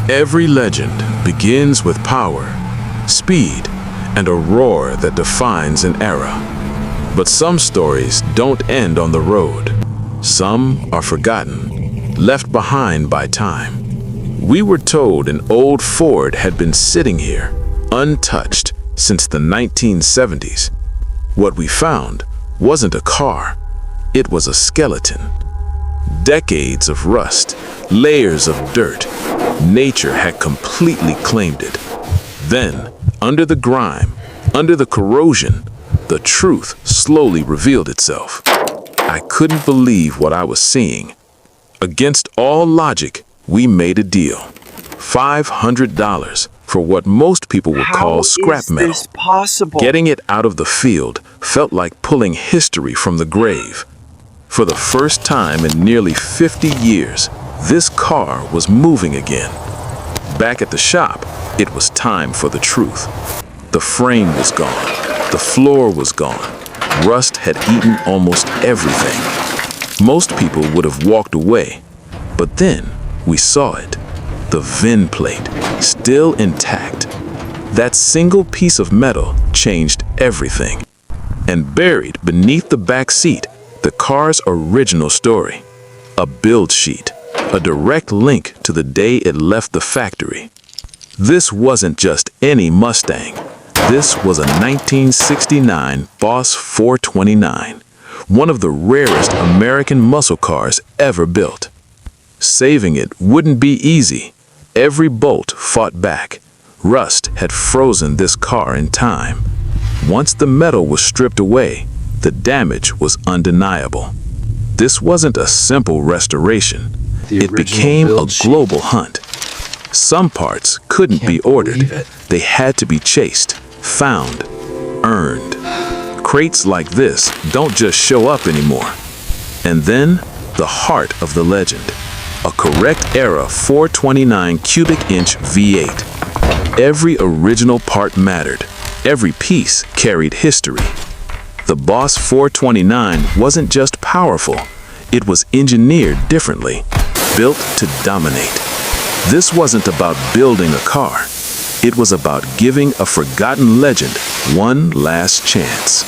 Every legend begins with power, speed, and a roar that defines an era. But some stories don't end on the road. Some are forgotten, left behind by time. We were told an old Ford had been sitting here, untouched, since the 1970s. What we found wasn't a car, it was a skeleton. Decades of rust, layers of dirt. Nature had completely claimed it. Then, under the grime, under the corrosion, the truth slowly revealed itself. I couldn't believe what I was seeing. Against all logic, we made a deal. $500 for what most people would call scrap metal. How is this possible? Getting it out of the field felt like pulling history from the grave. For the first time in nearly 50 years, this car was moving again. Back at the shop, it was time for the truth. The frame was gone. The floor was gone. Rust had eaten almost everything. Most people would have walked away, but then we saw it. The VIN plate, still intact. That single piece of metal changed everything. And buried beneath the back seat, the car's original story. A build sheet, a direct link to the day it left the factory. This wasn't just any Mustang. This was a 1969 Boss 429, one of the rarest American muscle cars ever built. Saving it wouldn't be easy. Every bolt fought back. Rust had frozen this car in time. Once the metal was stripped away, the damage was undeniable. This wasn't a simple restoration. It became a global hunt. Some parts couldn't be ordered. They had to be chased, found, earned. Crates like this don't just show up anymore. And then, the heart of the legend. A correct era 429 cubic inch V8. Every original part mattered. Every piece carried history. The Boss 429 wasn't just powerful, it was engineered differently, built to dominate. This wasn't about building a car. It was about giving a forgotten legend one last chance.